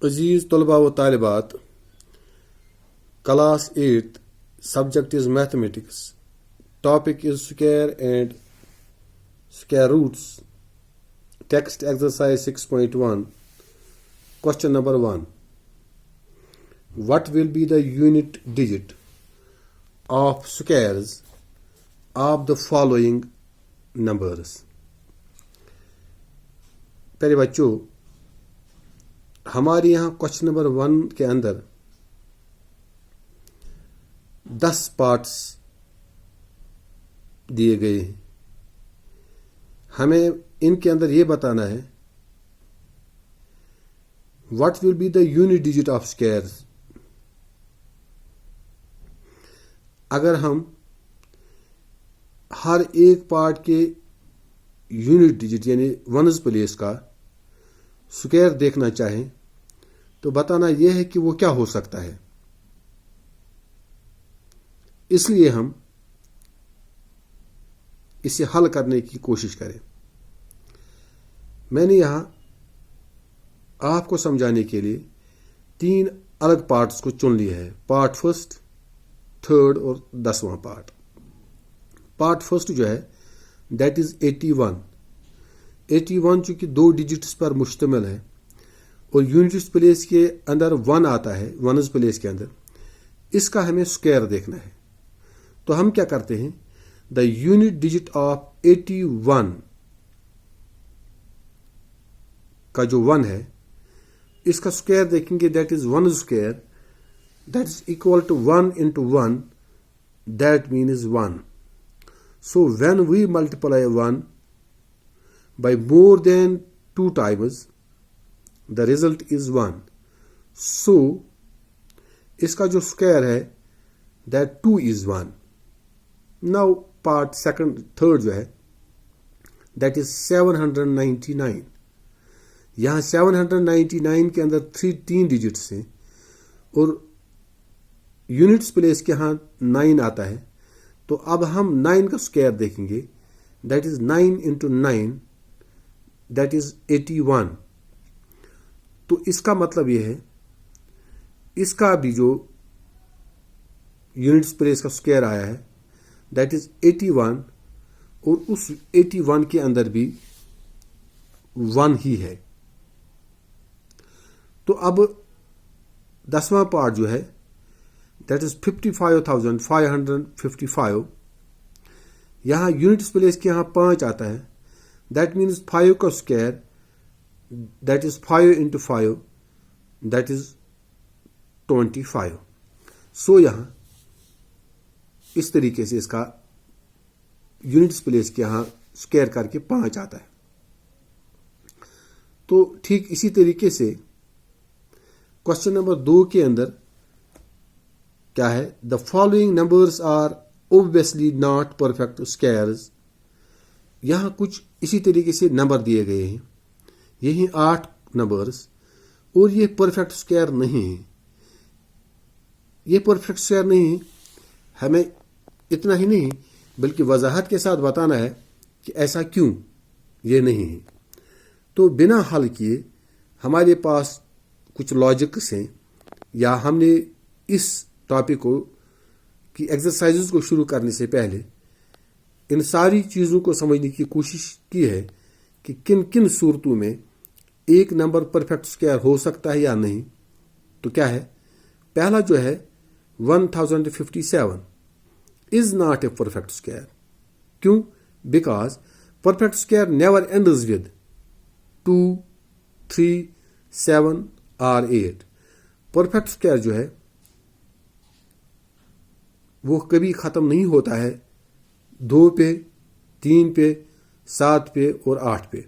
Aziz Talaba wa Talibat, Class 8th, subject is Mathematics, topic is square and square roots, text exercise 6.1, question number 1. What will be the unit digit of squares of the following numbers? پہلے بچوں ہمارے یہاں question number 1 کے اندر 10 parts دیے گئے ہیں. ہمیں ان کے اندر یہ بتانا ہے what will be the unit digit of squares. اگر ہم ہر ایک پارٹ کے یونٹ ڈیجٹ یعنی ونز پلیس کا سکوئر دیکھنا چاہیں تو بتانا یہ ہے کہ وہ کیا ہو سکتا ہے. اس لیے ہم اسے حل کرنے کی کوشش کریں. میں نے یہاں آپ کو سمجھانے کے لیے 3 الگ پارٹس کو چن لیا ہے. پارٹ فرسٹ، تھرڈ اور 10واں پارٹ. پارٹ فرسٹ جو ہے دیٹ از 81. 81 چونکہ 2 ڈیجٹس پر مشتمل ہے اور یونٹس پلیس کے اندر 1 آتا ہے، ونز پلیس کے اندر. اس کا ہمیں سکوئر دیکھنا ہے. تو ہم کیا کرتے ہیں، دا یونٹ ڈیجٹ آف 81 کا جو 1 ہے اس کا سکوئر دیکھیں گے. That is 1 square that is equal to 1 into 1 that means 1. So when we multiply 1 by more than 2 times, the result is 1. So اس کا جو سکوئر ہے that 2 is 1. Now part second, third جو ہے that is 799. یہاں 799 کے اندر 3 digits ہیں اور units place کے ہاں 9 آتا ہے. تو اب ہم 9 کا سکوئر دیکھیں گے. That is 9 into 9 that is 81. تو اس کا مطلب یہ ہے اس کا بھی جو یونٹس پلیس کا سکوئر آیا ہے دیٹ از 81 اور اس 81 کے اندر بھی 1 ہی ہے. تو اب 10واں پارٹ جو ہے دیٹ از 55,555. یہاں یونٹس پلیس کے یہاں 5 آتا ہے. دیٹ مینز 5 کا square that is 5 into 5 that is 25. سو یہاں اس طریقے سے اس کا یونٹس پلیس کے یہاں سکوئر کر کے 5 آتا ہے. تو ٹھیک اسی طریقے سے کوشچن نمبر 2 کے اندر کیا ہے، the following numbers are obviously not perfect squares. یہاں کچھ اسی طریقے سے نمبر دیے گئے ہیں، یہی 8 نمبرز، اور یہ پرفیکٹ اسکوائر نہیں ہے. یہ پرفیکٹ اسکوائر نہیں ہے. ہمیں اتنا ہی نہیں بلکہ وضاحت کے ساتھ بتانا ہے کہ ایسا کیوں یہ نہیں ہے. تو بنا حل کیے ہمارے پاس کچھ لاجکس ہیں، یا ہم نے اس ٹاپک کو کی ایکسرسائزز کو شروع کرنے سے پہلے ان ساری چیزوں کو سمجھنے کی کوشش کی ہے کہ کن کن صورتوں میں ایک نمبر پرفیکٹ اسکوائر ہو سکتا ہے یا نہیں. تو کیا ہے، پہلا جو ہے 1057 is not a perfect square. کیوں؟ Because perfect square never ends with 2 3 7 اور 8. پرفیکٹ اسکوائر جو ہے وہ کبھی ختم نہیں ہوتا ہے 2 پہ، 3 پہ، 7 پہ اور 8 پہ.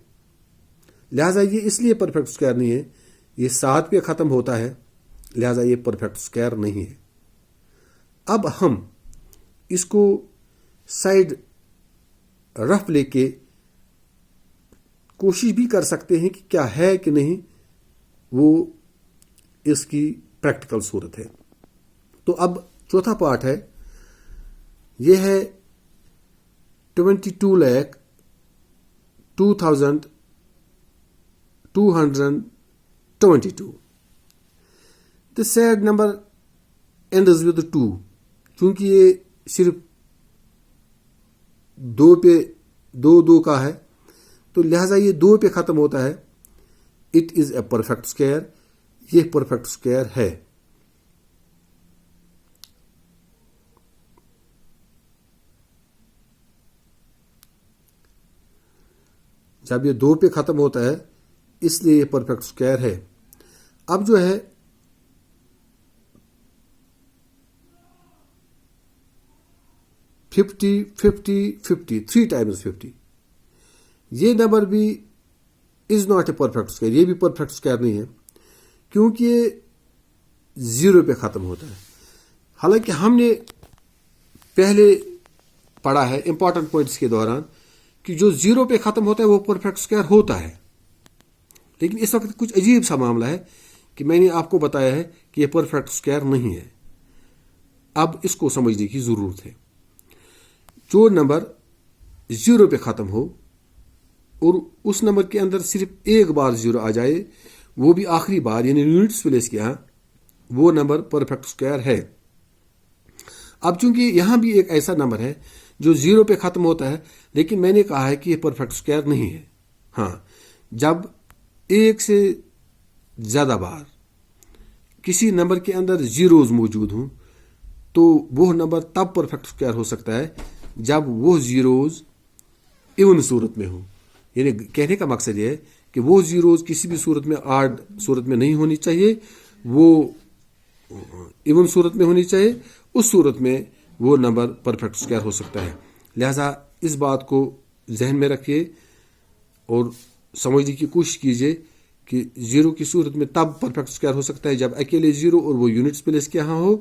لہٰذا یہ اس لیے پرفیکٹ اسکوائر نہیں ہے. یہ 7 پہ ختم ہوتا ہے، لہٰذا یہ پرفیکٹ اسکوائر نہیں ہے. اب ہم اس کو سائڈ رف لے کے کوشش بھی کر سکتے ہیں کہ کیا ہے کہ نہیں، وہ اس کی پریکٹیکل صورت ہے. تو اب چوتھا پارٹ ہے، یہ ہے 22,222. The said number ends with 2. چونکہ یہ صرف 2 پہ 2 کا ہے تو لہذا یہ 2 پہ ختم ہوتا ہے. It is a perfect square. یہ پرفیکٹ اسکوائر ہے. جب یہ 2 پہ ختم ہوتا ہے اس لیے یہ پرفیکٹ اسکوائر ہے. اب جو ہے ففٹی 3 times 50 یہ نمبر بھی از ناٹ اے پرفیکٹ اسکوائر. یہ بھی پرفیکٹ اسکوائر نہیں ہے کیونکہ یہ 0 پہ ختم ہوتا ہے. حالانکہ ہم نے پہلے پڑھا ہے امپورٹنٹ پوائنٹس کے دوران کہ جو 0 پہ ختم ہوتا ہے وہ پرفیکٹ اسکوائر ہوتا ہے. لیکن اس وقت کچھ عجیب سا معاملہ ہے کہ میں نے آپ کو بتایا ہے کہ یہ پرفیکٹ اسکوائر نہیں ہے. اب اس کو سمجھنے کی ضرورت ہے. جو نمبر 0 پہ ختم ہو اور اس نمبر کے اندر صرف ایک بار 0 آ جائے وہ بھی آخری بار یعنی یونٹس پلیس کیا وہ نمبر پرفیکٹ اسکوائر ہے. اب چونکہ یہاں بھی ایک ایسا نمبر ہے جو 0 پہ ختم ہوتا ہے لیکن میں نے کہا ہے کہ یہ پرفیکٹ اسکوائر نہیں ہے. ہاں جب ایک سے زیادہ بار کسی نمبر کے اندر زیروز موجود ہوں تو وہ نمبر تب پرفیکٹ اسکوائر ہو سکتا ہے جب وہ زیروز ایون صورت میں ہوں. یعنی کہنے کا مقصد یہ ہے کہ وہ زیروز کسی بھی صورت میں آڈ صورت میں نہیں ہونی چاہیے, وہ ایون صورت میں ہونی چاہیے. اس صورت میں وہ نمبر پرفیکٹ اسکوائر ہو سکتا ہے. لہذا اس بات کو ذہن میں رکھیے اور سمجھنے کی کوشش کیجیے کہ 0 کی صورت میں تب پرفیکٹ اسکوائر ہو سکتا ہے جب اکیلے 0 اور وہ یونٹس پلیس کے یہاں ہو.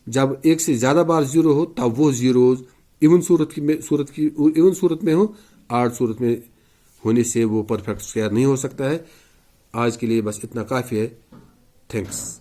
جب ایک سے زیادہ بار 0 ہو تب وہ زیروز ایون صورت میں ہو, آڈ صورت میں ہونے سے وہ پرفیکٹ اسکوائر نہیں ہو سکتا ہے. آج کے لیے بس اتنا کافی ہے. تھینکس.